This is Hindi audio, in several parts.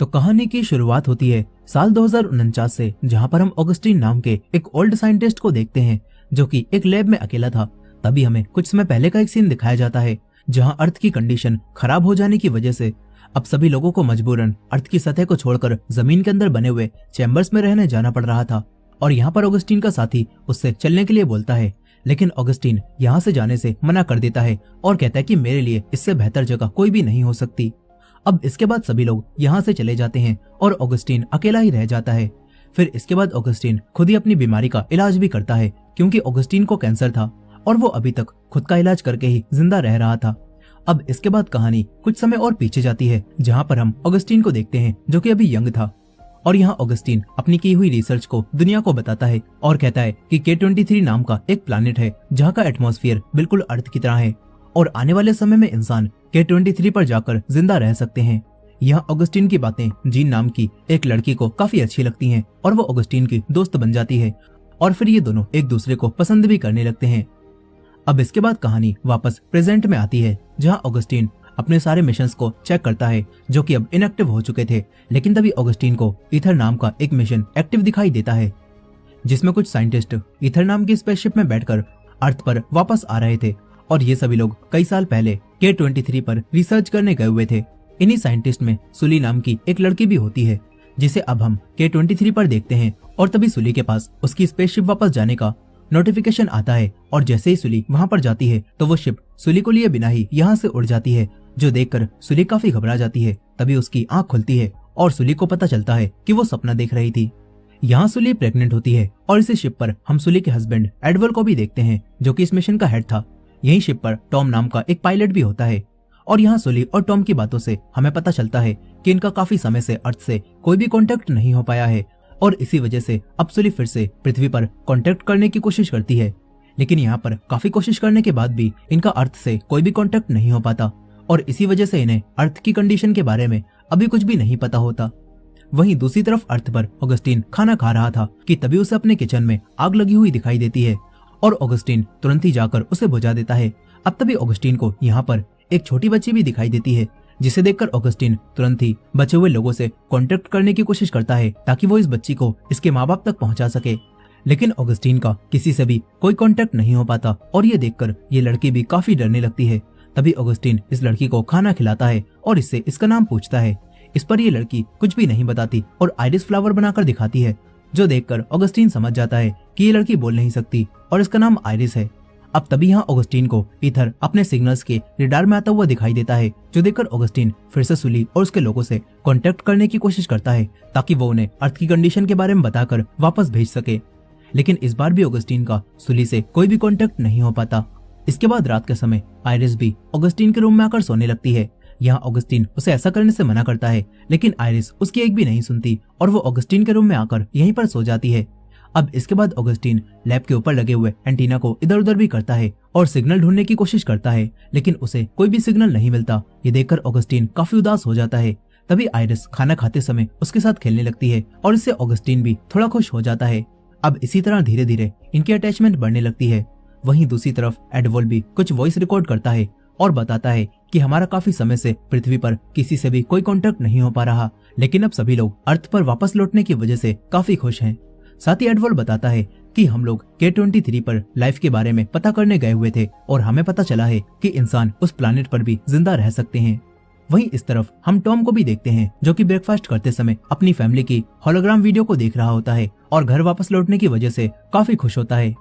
तो कहानी की शुरुआत होती है साल 2049 से, जहां पर हम ऑगस्टीन नाम के एक ओल्ड साइंटिस्ट को देखते हैं जो कि एक लैब में अकेला था। तभी हमें कुछ समय पहले का एक सीन दिखाया जाता है जहां अर्थ की कंडीशन खराब हो जाने की वजह से अब सभी लोगों को मजबूरन अर्थ की सतह को छोड़कर जमीन के अंदर बने हुए चैम्बर्स में रहने जाना पड़ रहा था। और यहाँ पर ऑगस्टीन का साथी उससे चलने के लिए बोलता है, लेकिन ऑगस्टीन यहाँ से जाने से मना कर देता है और कहता है कि मेरे लिए इससे बेहतर जगह कोई भी नहीं हो सकती। अब इसके बाद सभी लोग यहाँ से चले जाते हैं और ऑगस्टीन अकेला ही रह जाता है। फिर इसके बाद ऑगस्टीन खुद ही अपनी बीमारी का इलाज भी करता है, क्योंकि ऑगस्टीन को कैंसर था और वो अभी तक खुद का इलाज करके ही जिंदा रह रहा था। अब इसके बाद कहानी कुछ समय और पीछे जाती है, जहाँ पर हम ऑगस्टीन को देखते हैं जो कि अभी यंग था। और यहाँ ऑगस्टीन अपनी की हुई रिसर्च को दुनिया को बताता है और कहता है कि K23 नाम का एक प्लैनेट है जहाँ का एटमॉस्फेयर बिल्कुल अर्थ की तरह है और आने वाले समय में इंसान K23 पर जाकर जिंदा रह सकते हैं। यहाँ ऑगस्टीन की बातें जीन नाम की एक लड़की को काफी अच्छी लगती हैं और वो ऑगस्टीन की दोस्त बन जाती है और फिर ये दोनों एक दूसरे को पसंद भी करने लगते हैं। अब इसके बाद कहानी वापस प्रेजेंट में आती है, जहाँ ऑगस्टीन अपने सारे मिशंस को चेक करता है जो कि अब इनएक्टिव हो चुके थे। लेकिन तभी ऑगस्टीन को ईथर नाम का एक मिशन एक्टिव दिखाई देता है, जिसमें कुछ साइंटिस्ट ईथर नाम की स्पेसशिप में बैठकर अर्थ पर वापस आ रहे थे और ये सभी लोग कई साल पहले K23 पर रिसर्च करने गए हुए थे। इन्हीं साइंटिस्ट में सुली नाम की एक लड़की भी होती है, जिसे अब हम K23 पर देखते हैं। और तभी सुली के पास उसकी स्पेसशिप वापस जाने का नोटिफिकेशन आता है और जैसे ही सुली वहां पर जाती है तो वो शिप सुली को लिए बिना ही यहाँ से उड़ जाती है, जो देखकर सुली काफी घबरा जाती है। तभी उसकी आंख खुलती है और सुली को पता चलता है कि वो सपना देख रही थी। यहाँ सुली प्रेग्नेंट होती है और इसी शिप पर हम सुली के हस्बैंड एडवर्ड को भी देखते हैं, जो कि इस मिशन का हेड था। यही शिप पर टॉम नाम का एक पायलट भी होता है। और यहाँ सुली और टॉम की बातों से हमें पता चलता है कि इनका काफी समय से अर्थ से कोई भी कॉन्टेक्ट नहीं हो पाया है और इसी वजह से अब सुली फिर से पृथ्वी पर कॉन्टेक्ट करने की कोशिश करती है। लेकिन यहाँ पर काफी कोशिश करने के बाद भी इनका अर्थ से कोई भी कॉन्टेक्ट नहीं हो पाता और इसी वजह से इन्हें अर्थ की कंडीशन के बारे में अभी कुछ भी नहीं पता होता। वहीं दूसरी तरफ अर्थ पर ऑगस्टीन खाना खा रहा था कि तभी उसे अपने किचन में आग लगी हुई दिखाई देती है और ऑगस्टीन तुरंत ही जाकर उसे बुझा देता है। अब तभी ऑगस्टीन को यहाँ पर एक छोटी बच्ची भी दिखाई देती है, जिसे देखकर ऑगस्टीन तुरंत ही बचे हुए लोगों से कांटेक्ट करने की कोशिश करता है ताकि वो इस बच्ची को इसके माँ बाप तक पहुंचा सके। लेकिन ऑगस्टीन का किसी से भी कोई कांटेक्ट नहीं हो पाता और ये देखकर ये लड़की भी काफी डरने लगती है। तभी ऑगस्टीन इस लड़की को खाना खिलाता है और इससे इसका नाम पूछता है। इस पर ये लड़की कुछ भी नहीं बताती और आइरिस फ्लावर बनाकर दिखाती है, जो देखकर ऑगस्टीन समझ जाता है कि ये लड़की बोल नहीं सकती और इसका नाम आइरिस है। अब तभी यहाँ ऑगस्टीन को ईथर अपने सिग्नल्स के रिडार में आता हुआ दिखाई देता है, जो देखकर ऑगस्टीन फिर से सुली और उसके लोगों से कांटेक्ट करने की कोशिश करता है ताकि वो उन्हें अर्थ की कंडीशन के बारे में बताकर वापस भेज सके। लेकिन इस बार भी ऑगस्टीन का सुली से कोई भी कांटेक्ट नहीं हो पाता। इसके बाद रात के समय आइरिस भी ऑगस्टीन के रूम में आकर सोने लगती है। यहाँ ऑगस्टीन उसे ऐसा करने से मना करता है, लेकिन आइरिस उसकी एक भी नहीं सुनती और वो ऑगस्टीन के रूम में आकर यहीं पर सो जाती है। अब इसके बाद ऑगस्टीन लैब के ऊपर लगे हुए एंटीना को इधर उधर भी करता है और सिग्नल ढूंढने की कोशिश करता है, लेकिन उसे कोई भी सिग्नल नहीं मिलता। ये देखकर ऑगस्टीन काफी उदास हो जाता है। तभी आइरिस खाना खाते समय उसके साथ खेलने लगती है और इससे ऑगस्टीन भी थोड़ा खुश हो जाता है। अब इसी तरह धीरे धीरे इनकी अटैचमेंट बढ़ने लगती है। वहीं दूसरी तरफ एडवर्ड भी कुछ वॉइस रिकॉर्ड करता है और बताता है कि हमारा काफी समय से पृथ्वी पर किसी से भी कोई कांटेक्ट नहीं हो पा रहा, लेकिन अब सभी लोग अर्थ पर वापस लौटने की वजह से काफी खुश हैं। साथ ही एडवर्ड बताता है कि हम लोग K23 पर लाइफ के बारे में पता करने गए हुए थे और हमें पता चला है कि इंसान उस प्लैनेट पर भी जिंदा रह सकते हैं। वहीं इस तरफ हम टॉम को भी देखते हैं, जो कि ब्रेकफास्ट करते समय अपनी फैमिली की होलोग्राम वीडियो को देख रहा होता है और घर वापस लौटने की वजह से काफी खुश होता है।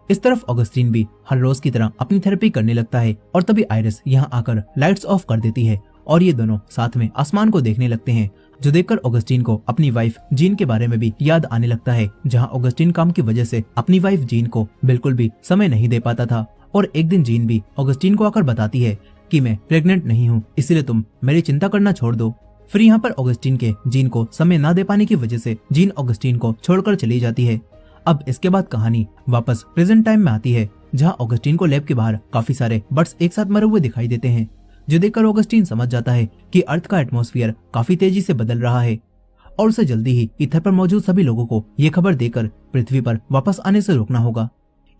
इस तरफ ऑगस्टीन भी हर रोज की तरह अपनी थेरेपी करने लगता है और तभी आइरिस यहाँ आकर लाइट्स ऑफ कर देती है और ये दोनों साथ में आसमान को देखने लगते हैं, जो देखकर ऑगस्टीन को अपनी वाइफ जीन के बारे में भी याद आने लगता है, जहाँ ऑगस्टीन काम की वजह से अपनी वाइफ जीन को बिल्कुल भी समय नहीं दे पाता था। और एक दिन जीन भी ऑगस्टीन को आकर बताती है कि मैं प्रेग्नेंट नहीं हूँ, इसलिए तुम मेरी चिंता करना छोड़ दो। फिर यहाँ पर ऑगस्टीन के जीन को समय न दे पाने की वजह से जीन ऑगस्टीन को छोड़कर चली जाती है। अब इसके बाद कहानी वापस प्रेजेंट टाइम में आती है, जहाँ ऑगस्टीन को लैब के बाहर काफी सारे बर्ड्स एक साथ मरे हुए दिखाई देते हैं, जो देखकर ऑगस्टीन समझ जाता है कि अर्थ का एटमॉस्फेयर काफी तेजी से बदल रहा है और उसे जल्दी ही ईथर पर मौजूद सभी लोगों को ये खबर देकर पृथ्वी पर वापस आने से रोकना होगा।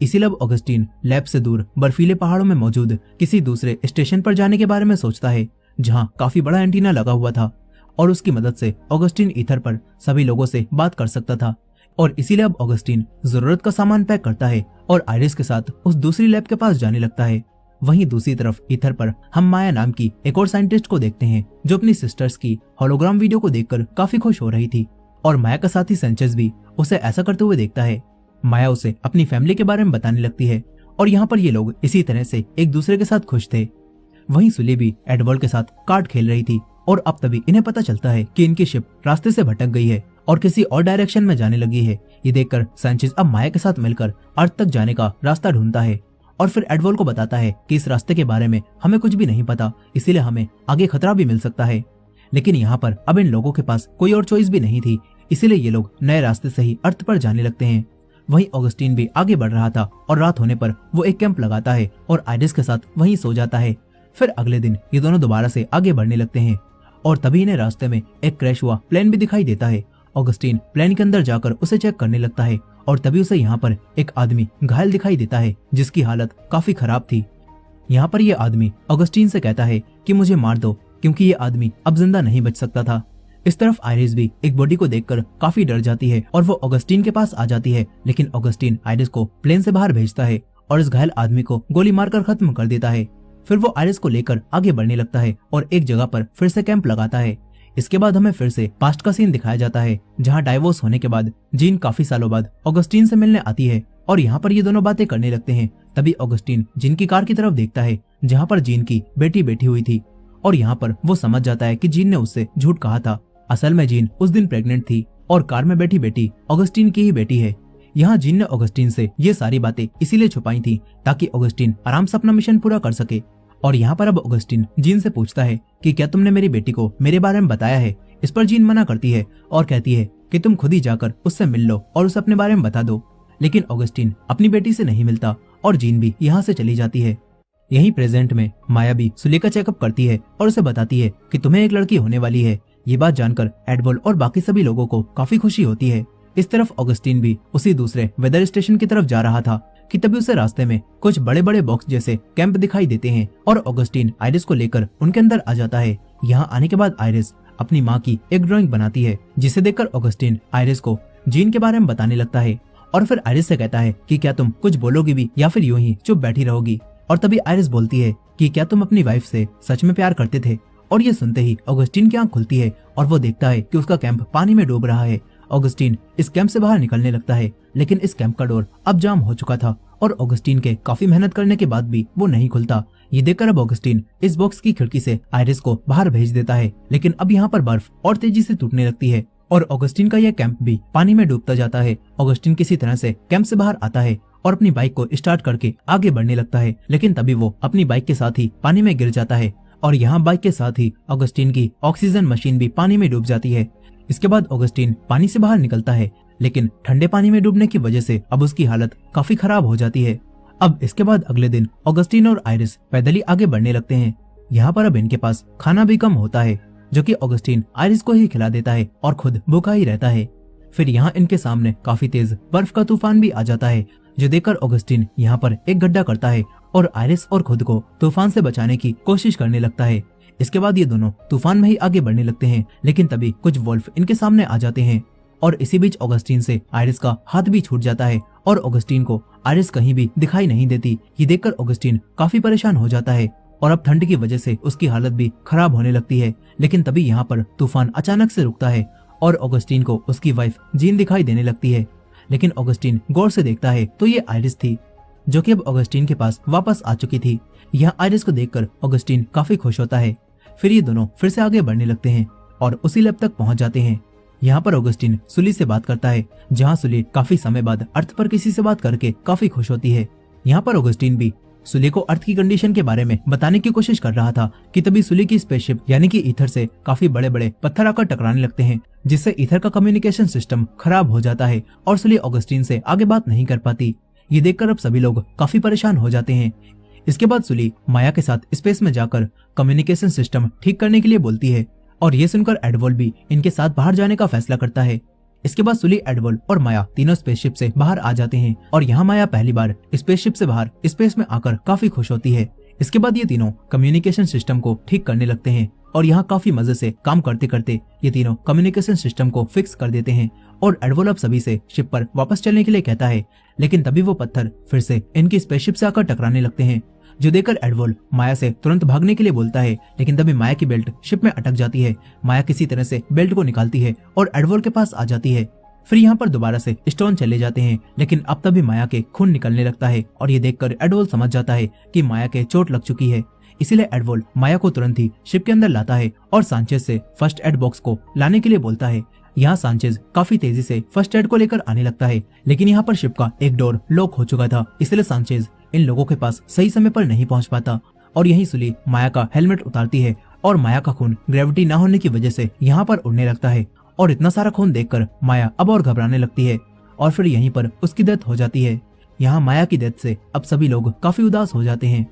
इसीलिए अब ऑगस्टीन लैब से दूर बर्फीले पहाड़ों में मौजूद किसी दूसरे स्टेशन पर जाने के बारे में सोचता है, जहाँ काफी बड़ा एंटीना लगा हुआ था और उसकी मदद से ऑगस्टीन ईथर पर सभी लोगों से बात कर सकता था। और इसीलिए अब ऑगस्टीन जरूरत का सामान पैक करता है और आइरिस के साथ उस दूसरी लैब के पास जाने लगता है। वहीं दूसरी तरफ ईथर पर हम माया नाम की एक और साइंटिस्ट को देखते हैं जो अपनी सिस्टर्स की होलोग्राम वीडियो को देखकर काफी खुश हो रही थी और माया का साथी सेंचेज भी उसे ऐसा करते हुए देखता है। माया उसे अपनी फैमिली के बारे में बताने लगती है और यहाँ पर ये लोग इसी तरह से एक दूसरे के साथ खुश थे। वहीं सुली भी एडवर्ड के साथ कार्ड खेल रही थी और अब तभी इन्हें पता चलता है कि इनकी शिप रास्ते से भटक गई है और किसी और डायरेक्शन में जाने लगी है। ये देखकर सैंचेज अब माया के साथ मिलकर अर्थ तक जाने का रास्ता ढूंढता है और फिर एडवर्ड को बताता है कि इस रास्ते के बारे में हमें कुछ भी नहीं पता, इसीलिए हमें आगे खतरा भी मिल सकता है। लेकिन यहाँ पर अब इन लोगों के पास कोई और चॉइस भी नहीं थी, इसीलिए ये लोग नए रास्ते से ही अर्थ पर जाने लगते हैं। वहीं ऑगस्टीन भी आगे बढ़ रहा था और रात होने पर वो एक कैंप लगाता है और आइरिस के साथ वहीं सो जाता है। फिर अगले दिन ये दोनों दोबारा से आगे बढ़ने लगते हैं और तभी इन्हें रास्ते में एक क्रैश हुआ प्लेन भी दिखाई देता है। ऑगस्टीन प्लेन के अंदर जाकर उसे चेक करने लगता है और तभी उसे यहाँ पर एक आदमी घायल दिखाई देता है जिसकी हालत काफी खराब थी। यहाँ पर यह आदमी ऑगस्टीन से कहता है कि मुझे मार दो क्योंकि ये आदमी अब जिंदा नहीं बच सकता था। इस तरफ आइरिस भी एक बॉडी को देखकर काफी डर जाती है और वो ऑगस्टीन के पास आ जाती है, लेकिन ऑगस्टीन आइरिस को प्लेन से बाहर भेजता है और इस घायल आदमी को गोली मारकर खत्म कर देता है। फिर वो आइरिस को लेकर आगे बढ़ने लगता है और एक जगह पर फिर से कैंप लगाता है। इसके बाद हमें फिर से पास्ट का सीन दिखाया जाता है जहाँ डाइवोर्स होने के बाद जीन काफी सालों बाद ऑगस्टीन से मिलने आती है और यहाँ पर ये दोनों बातें करने लगते हैं। तभी ऑगस्टीन जीन की कार की तरफ देखता है जहाँ पर जीन की बेटी बैठी हुई थी और यहाँ पर वो समझ जाता है कि जीन ने उससे झूठ कहा था। असल में जीन उस दिन प्रेग्नेंट थी और कार में बैठी बेटी ऑगस्टीन की ही बेटी है। यहाँ जीन ने ऑगस्टीन से ये सारी बातें इसीलिए छुपाई थी ताकि ऑगस्टीन आराम से अपना मिशन पूरा कर सके। और यहाँ पर अब ऑगस्टीन जीन से पूछता है कि क्या तुमने मेरी बेटी को मेरे बारे में बताया है। इस पर जीन मना करती है और कहती है कि तुम खुद ही जाकर उससे मिल लो और उसे अपने बारे में बता दो। लेकिन ऑगस्टीन अपनी बेटी से नहीं मिलता और जीन भी यहाँ से चली जाती है। यहीं प्रेजेंट में माया भी सुली का चेकअप करती है और उसे बताती है कि तुम्हें एक लड़की होने वाली है। ये बात जानकर एडवर्ड और बाकी सभी लोगों को काफी खुशी होती है। इस तरफ ऑगस्टीन भी उसी दूसरे वेदर स्टेशन की तरफ जा रहा था कि तभी उसे रास्ते में कुछ बड़े बड़े बॉक्स जैसे कैंप दिखाई देते हैं और ऑगस्टीन आइरिस को लेकर उनके अंदर आ जाता है। यहाँ आने के बाद आइरिस अपनी माँ की एक ड्राइंग बनाती है जिसे देखकर ऑगस्टीन आइरिस को जीन के बारे में बताने लगता है और फिर आइरिस से कहता है कि क्या तुम कुछ बोलोगी भी या फिर यूं ही चुप बैठी रहोगी। और तभी आइरिस बोलती है कि क्या तुम अपनी वाइफ से सच में प्यार करते थे। और ये सुनते ही ऑगस्टीन की आंख खुलती है और वो देखता है कि उसका कैंप पानी में डूब रहा है। ऑगस्टीन इस कैंप से बाहर निकलने लगता है लेकिन इस कैंप का डोर अब जाम हो चुका था और ऑगस्टीन के काफी मेहनत करने के बाद भी वो नहीं खुलता। ये देखकर अब ऑगस्टीन इस बॉक्स की खिड़की से आइरिस को बाहर भेज देता है, लेकिन अब यहाँ पर बर्फ और तेजी से टूटने लगती है और ऑगस्टीन का यह कैंप भी पानी में डूबता जाता है। ऑगस्टीन किसी तरह से कैंप से बाहर आता है और अपनी बाइक को स्टार्ट करके आगे बढ़ने लगता है, लेकिन तभी वो अपनी बाइक के साथ ही पानी में गिर जाता है और यहाँ बाइक के साथ ही ऑगस्टीन की ऑक्सीजन मशीन भी पानी में डूब जाती है। इसके बाद ऑगस्टीन पानी से बाहर निकलता है, लेकिन ठंडे पानी में डूबने की वजह से अब उसकी हालत काफी खराब हो जाती है। अब इसके बाद अगले दिन ऑगस्टीन और आइरिस पैदल ही आगे बढ़ने लगते हैं। यहाँ पर अब इनके पास खाना भी कम होता है जो कि ऑगस्टीन आइरिस को ही खिला देता है और खुद भूखा ही रहता है। फिर यहाँ इनके सामने काफी तेज बर्फ का तूफान भी आ जाता है जो देखकर ऑगस्टीन यहाँ पर एक गड्ढा करता है और आइरिस और खुद को तूफान से बचाने की कोशिश करने लगता है। इसके बाद ये दोनों तूफान में ही आगे बढ़ने लगते हैं, लेकिन तभी कुछ वोल्फ इनके सामने आ जाते हैं और इसी बीच ऑगस्टीन से आइरिस का हाथ भी छूट जाता है और ऑगस्टीन को आइरिस कहीं भी दिखाई नहीं देती। ये देखकर ऑगस्टीन काफी परेशान हो जाता है और अब ठंड की वजह से उसकी हालत भी खराब होने लगती है। लेकिन तभी यहाँ पर तूफान अचानक से रुकता है और ऑगस्टीन को उसकी वाइफ जीन दिखाई देने लगती है, लेकिन ऑगस्टीन गौर से देखता है तो ये आइरिस थी जो कि अब ऑगस्टीन के पास वापस आ चुकी थी। यहाँ आइरिस को देखकर ऑगस्टीन काफी खुश होता है। फिर ये दोनों फिर से आगे बढ़ने लगते हैं और उसी लैब तक पहुंच जाते हैं। यहाँ पर ऑगस्टीन सुली से बात करता है, जहाँ सुली काफी समय बाद अर्थ पर किसी से बात करके काफी खुश होती है। यहाँ पर ऑगस्टीन भी सुली को अर्थ की कंडीशन के बारे में बताने की कोशिश कर रहा था कि तभी सुली की स्पेसशिप यानी कि ईथर से काफी बड़े बड़े पत्थर आकर टकराने लगते हैं, जिससे ईथर का कम्युनिकेशन सिस्टम खराब हो जाता है और सुली ऑगस्टीन से आगे बात नहीं कर पाती। ये देखकर अब सभी लोग काफी परेशान हो जाते हैं। इसके बाद सुली माया के साथ स्पेस में जाकर कम्युनिकेशन सिस्टम ठीक करने के लिए बोलती है और ये सुनकर एडवर्ड भी इनके साथ बाहर जाने का फैसला करता है। इसके बाद सुली, एडवर्ड और माया तीनों स्पेसशिप से बाहर आ जाते हैं और यहाँ माया पहली बार स्पेसशिप से बाहर स्पेस में आकर काफी खुश होती है। इसके बाद ये तीनों कम्युनिकेशन सिस्टम को ठीक करने लगते हैं और यहाँ काफी मजे से काम करते करते ये तीनों कम्युनिकेशन सिस्टम को फिक्स कर देते हैं और एडवोल अब सभी से शिप पर वापस चलने के लिए कहता है। लेकिन तभी वो पत्थर फिर से इनकी स्पेसशिप से आकर टकराने लगते हैं, जो देखकर एडवोल माया से तुरंत भागने के लिए बोलता है। लेकिन तभी माया की बेल्ट शिप में अटक जाती है। माया किसी तरह से बेल्ट को निकालती है और एडवोल के पास आ जाती है। फिर यहाँ पर दोबारा से स्टोन चले जाते हैं, लेकिन अब तभी माया के खून निकलने लगता है और ये देखकर एडवोल समझ जाता है कि माया के चोट लग चुकी है। इसीलिए एडवोल माया को तुरंत ही शिप के अंदर लाता है और सांचेज से फर्स्ट एड बॉक्स को लाने के लिए बोलता है। यहाँ सांचेज काफी तेजी से फर्स्ट एड को लेकर आने लगता है, लेकिन यहाँ पर शिप का एक डोर लॉक हो चुका था, इसलिए सांचेज इन लोगों के पास सही समय पर नहीं पहुंच पाता। और यही सुली माया का हेलमेट उतारती है और माया का खून ग्रेविटी न होने की वजह से यहाँ पर उड़ने लगता है और इतना सारा खून देखकर माया अब और घबराने लगती है और फिर यहीं पर उसकी डेथ हो जाती है। यहाँ माया की डेथ से अब सभी लोग काफी उदास हो जाते हैं।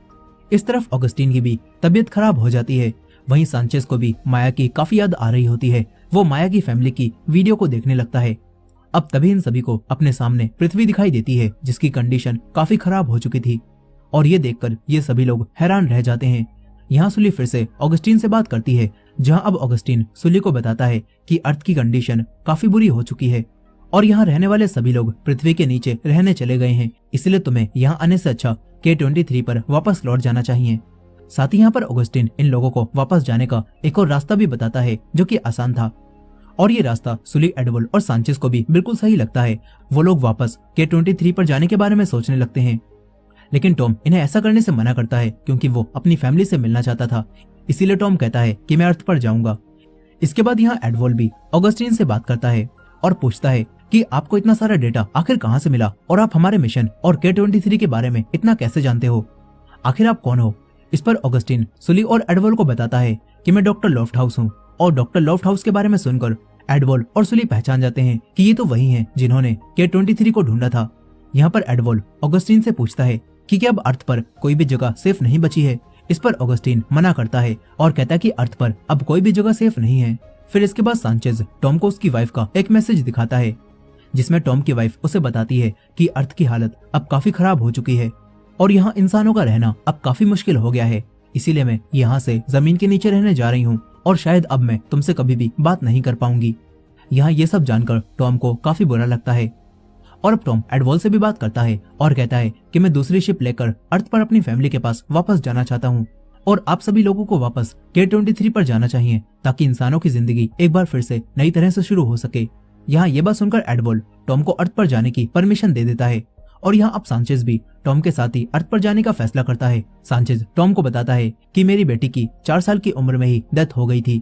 इस तरफ ऑगस्टीन की भी तबीयत खराब हो जाती है। वहीं सांचेज को भी माया की काफी याद आ रही होती है। वो माया की फैमिली की वीडियो को देखने लगता है। अब तभी इन सभी को अपने सामने पृथ्वी दिखाई देती है, जिसकी कंडीशन काफी खराब हो चुकी थी और ये देखकर ये सभी लोग हैरान रह जाते हैं। यहाँ सुली फिर से ऑगस्टीन से बात करती है, जहाँ अब ऑगस्टीन सुली को बताता है कि अर्थ की कंडीशन काफी बुरी हो चुकी है और यहाँ रहने वाले सभी लोग पृथ्वी के नीचे रहने चले गए हैं, इसलिए तुम्हें यहाँ आने से अच्छा K23 पर वापस लौट जाना चाहिए। साथ ही यहाँ पर ऑगस्टीन इन लोगों को वापस जाने का एक और रास्ता भी बताता है, जो कि आसान था और ये रास्ता सुली, एडवोल और सांचेज को भी बिल्कुल सही लगता है। वो लोग वापस K23 पर जाने के बारे में सोचने लगते हैं, लेकिन टॉम इन्हें ऐसा करने से मना करता है क्योंकि वो अपनी फैमिली से मिलना चाहता था। इसीलिए टॉम कहता है कि मैं अर्थ पर जाऊंगा। इसके बाद यहाँ एडवोल भी ऑगस्टीन से बात करता है और पूछता है कि आपको इतना सारा डेटा आखिर कहाँ से मिला और आप हमारे मिशन और K23 के बारे में इतना कैसे जानते हो, आखिर आप कौन हो। इस पर ऑगस्टीन सुली और एडवोल को बताता है कि मैं डॉक्टर लॉफ्टहाउस हूँ और डॉक्टर लॉफ्टहाउस के बारे में सुनकर एडवोल और सुली पहचान जाते हैं कि ये तो वही हैं जिन्होंने K23 को ढूंढा था। यहाँ पर एडवोल ऑगस्टीन से पूछता है कि क्या अब अर्थ पर कोई भी जगह सेफ नहीं बची है। इस पर ऑगस्टीन मना करता है और कहता है कि अर्थ पर अब कोई भी जगह सेफ नहीं है। फिर इसके बाद सांचेज टॉम को उसकी वाइफ का एक मैसेज दिखाता है, जिसमें टॉम की वाइफ उसे बताती है कि अर्थ की हालत अब काफी खराब हो चुकी है और यहाँ इंसानों का रहना अब काफी मुश्किल हो गया है, इसीलिए मैं यहाँ से जमीन के नीचे रहने जा रही हूँ और शायद अब मैं तुमसे कभी भी बात नहीं कर पाऊंगी। यहाँ ये सब जानकर टॉम को काफी बुरा लगता है और अब टॉम एडवोल से भी बात करता है और कहता है कि मैं दूसरी शिप लेकर अर्थ पर अपनी फैमिली के पास वापस जाना चाहता हूँ और आप सभी लोगों को वापस K23 पर जाना चाहिए ताकि इंसानों की जिंदगी एक बार फिर से नई तरह से शुरू हो सके। यहाँ ये बात सुनकर एडवोल टॉम को अर्थ पर जाने की परमिशन दे देता है और यहाँ अब सांचेज भी टॉम के साथ ही अर्थ पर जाने का फैसला करता है। सांचेज टॉम को बताता है कि मेरी बेटी की 4 साल की उम्र में ही डेथ हो गई थी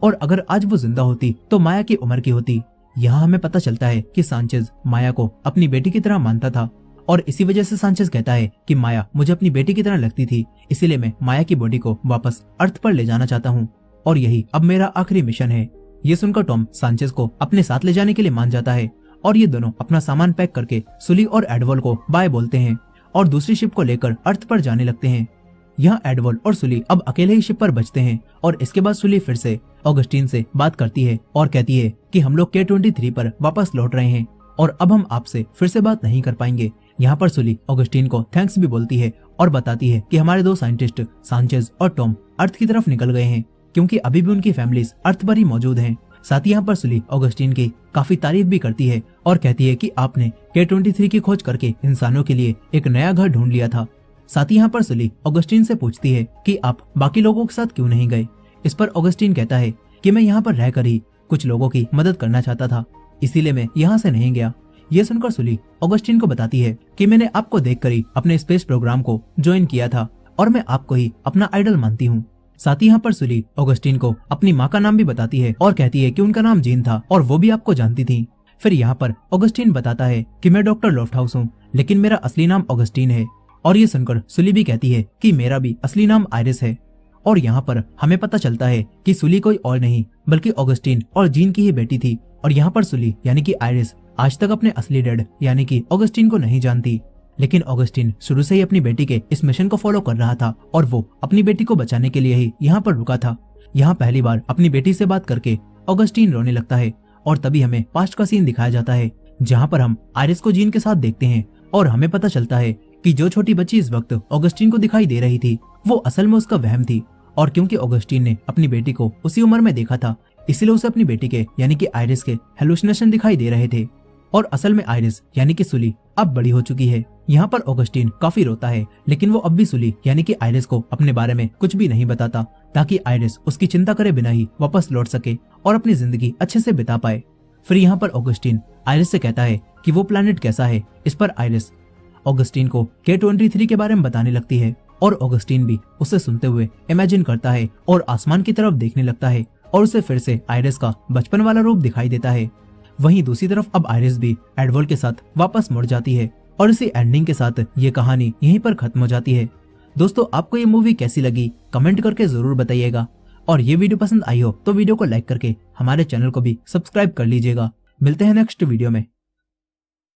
और अगर आज वो जिंदा होती तो माया की उम्र की होती। यहाँ हमें पता चलता है कि सांचेज माया को अपनी बेटी की तरह मानता था और इसी वजह से सांचेज कहता है कि माया मुझे अपनी बेटी की तरह लगती थी, इसीलिए मैं माया की बॉडी को वापस अर्थ पर ले जाना चाहता हूँ और यही अब मेरा आखिरी मिशन है। ये सुनकर टॉम सांचेज को अपने साथ ले जाने के लिए मान जाता है और ये दोनों अपना सामान पैक करके सुली और एडवोल को बाय बोलते हैं और दूसरी शिप को लेकर अर्थ पर जाने लगते हैं। यहाँ एडवोल और सुली अब अकेले ही शिप पर बचते हैं और इसके बाद सुली फिर से ऑगस्टीन से बात करती है और कहती है कि हम लोग K23 पर वापस लौट रहे हैं और अब हम आपसे फिर से बात नहीं कर पाएंगे। यहाँ पर सुली ऑगस्टीन को थैंक्स भी बोलती है और बताती है कि हमारे 2 साइंटिस्ट सांचेज और टॉम अर्थ की तरफ निकल गए हैं क्योंकि अभी भी उनकी फैमिलीज अर्थ पर ही मौजूद हैं। साथ ही यहाँ पर सुली ऑगस्टीन की काफी तारीफ भी करती है और कहती है कि आपने K23 की खोज करके इंसानों के लिए एक नया घर ढूंढ लिया था। साथ ही यहाँ पर सुली ऑगस्टीन से पूछती है कि आप बाकी लोगों के साथ क्यों नहीं गए। इस पर ऑगस्टीन कहता है कि मैं यहाँ पर रहकर ही कुछ लोगों की मदद करना चाहता था, इसीलिए मैं यहाँ से नहीं गया। ये सुनकर सुली ऑगस्टीन को बताती है कि मैंने आपको देखकर ही अपने स्पेस प्रोग्राम को ज्वाइन किया था और मैं आपको ही अपना आइडल मानती हूँ। साथ ही यहाँ पर सुली ऑगस्टीन को अपनी माँ का नाम भी बताती है और कहती है कि उनका नाम जीन था और वो भी आपको जानती थी। फिर यहाँ पर ऑगस्टीन बताता है कि मैं डॉक्टर लॉफ्टहाउस हूँ, लेकिन मेरा असली नाम ऑगस्टीन है और ये सुनकर सुली भी कहती है कि मेरा भी असली नाम आयरिस है। और यहाँ पर हमें पता चलता है कि सुली कोई और नहीं बल्कि ऑगस्टीन और जीन की ही बेटी थी और यहाँ पर सुली यानी कि आयरिस आज तक अपने असली डैड यानी कि ऑगस्टीन को नहीं जानती, लेकिन ऑगस्टीन शुरू से ही अपनी बेटी के इस मिशन को फॉलो कर रहा था और वो अपनी बेटी को बचाने के लिए ही यहाँ पर रुका था। यहाँ पहली बार अपनी बेटी से बात करके ऑगस्टीन रोने लगता है और तभी हमें पास्ट का सीन दिखाया जाता है जहाँ पर हम आयरिस को जीन के साथ देखते हैं और हमें पता चलता है कि जो छोटी बच्ची इस वक्त ऑगस्टीन को दिखाई दे रही थी वो असल में उसका वहम थी, और क्योंकि ऑगस्टीन ने अपनी बेटी को उसी उम्र में देखा था इसलिए उसे अपनी बेटी के यानी कि आयरिस के हेलुसिनेशन दिखाई दे रहे थे। और असल में आयरिस यानी कि सुली अब बड़ी हो चुकी है। यहाँ पर ऑगस्टीन काफी रोता है, लेकिन वो अब भी सुली यानी कि आयरिस को अपने बारे में कुछ भी नहीं बताता, ताकि आयरिस उसकी चिंता करे बिना ही वापस लौट सके और अपनी जिंदगी अच्छे से बिता पाए। फिर यहाँ पर ऑगस्टीन आयरिस से कहता है कि वो प्लैनेट कैसा है। इस पर आयरिस ऑगस्टीन को K23 के बारे में बताने लगती है, और ऑगस्टीन भी उसे सुनते हुए इमेजिन करता है और आसमान की तरफ देखने लगता है, और उसे फिर से आयरिस का बचपन वाला रूप दिखाई देता है। वहीं दूसरी तरफ अब आयरिस भी एडवर्ड के साथ वापस मुड़ जाती है, और इसी एंडिंग के साथ ये कहानी यहीं पर खत्म हो जाती है। दोस्तों, आपको ये मूवी कैसी लगी कमेंट करके जरूर बताइएगा, और ये वीडियो पसंद आई हो तो वीडियो को लाइक करके हमारे चैनल को भी सब्सक्राइब कर लीजिएगा। मिलते हैं नेक्स्ट वीडियो में।